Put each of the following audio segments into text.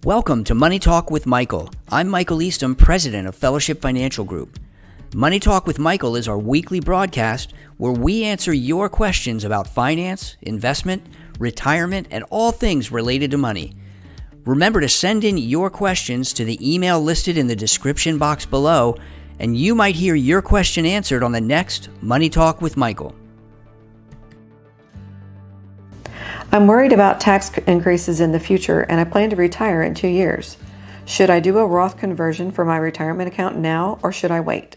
Welcome to Money Talk with Michael. I'm Michael Eastham, president of Fellowship Financial Group. Money Talk with Michael is our weekly broadcast where we answer your questions about finance, investment, retirement, and all things related to money. Remember to send in your questions to the email listed in the description box below, and you might hear your question answered on the next Money Talk with Michael. I'm worried about tax increases in the future, and I plan to retire in 2 years. Should I do a Roth conversion for my retirement account now, or should I wait?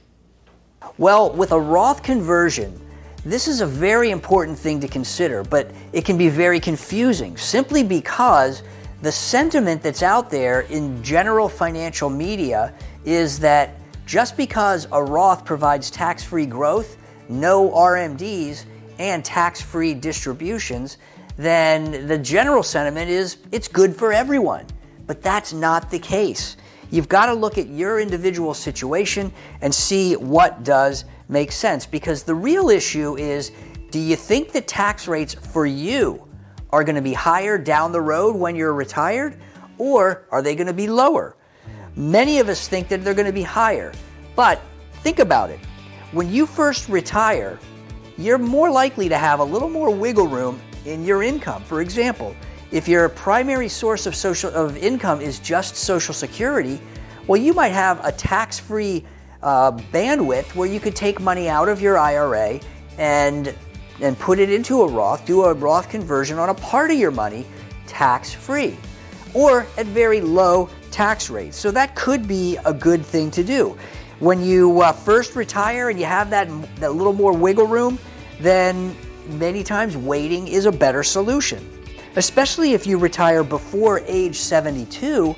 Well, with a Roth conversion, this is a very important thing to consider, but it can be very confusing simply because the sentiment that's out there in general financial media is that just because a Roth provides tax-free growth, no RMDs, and tax-free distributions, then the general sentiment is it's good for everyone. But that's not the case. You've got to look at your individual situation and see what does make sense, because the real issue is, do you think the tax rates for you are going to be higher down the road when you're retired, or are they going to be lower? Many of us think that they're going to be higher, but think about it. When you first retire, you're more likely to have a little more wiggle room in your income. For example, if your primary source of income is just Social Security, well, you might have a tax-free bandwidth where you could take money out of your IRA and put it into a Roth, do a Roth conversion on a part of your money tax-free or at very low tax rates. So that could be a good thing to do. When you first retire and you have that little more wiggle room, then many times waiting is a better solution, especially if you retire before age 72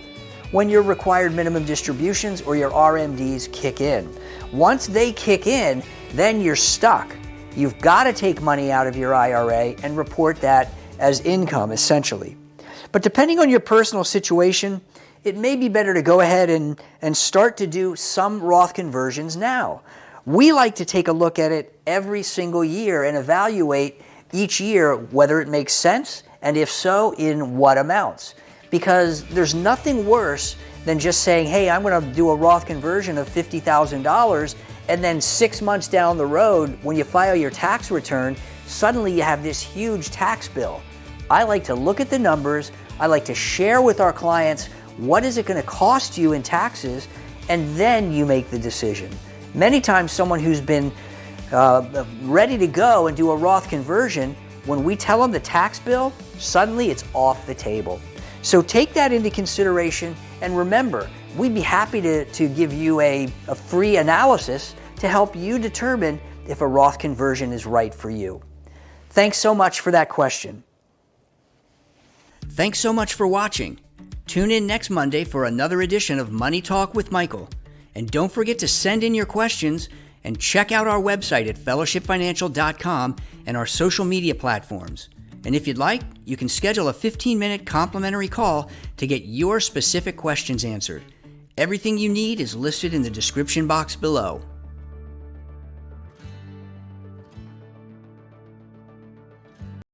when your required minimum distributions or your RMDs kick in. Once they kick in, then you're stuck. You've got to take money out of your IRA and report that as income, essentially. But depending on your personal situation, it may be better to go ahead and start to do some Roth conversions now. We like to take a look at it every single year and evaluate each year whether it makes sense, and if so, in what amounts. Because there's nothing worse than just saying, hey, I'm going to do a Roth conversion of $50,000, and then 6 months down the road, when you file your tax return, suddenly you have this huge tax bill. I like to look at the numbers. I like to share with our clients what is it going to cost you in taxes, and then you make the decision. Many times someone who's been ready to go and do a Roth conversion, when we tell them the tax bill, suddenly it's off the table. So take that into consideration, and remember, we'd be happy to give you a free analysis to help you determine if a Roth conversion is right for you. Thanks so much for that question. Thanks so much for watching. Tune in next Monday for another edition of Money Talk with Michael. And don't forget to send in your questions and check out our website at fellowshipfinancial.com and our social media platforms. And if you'd like, you can schedule a 15-minute complimentary call to get your specific questions answered. Everything you need is listed in the description box below.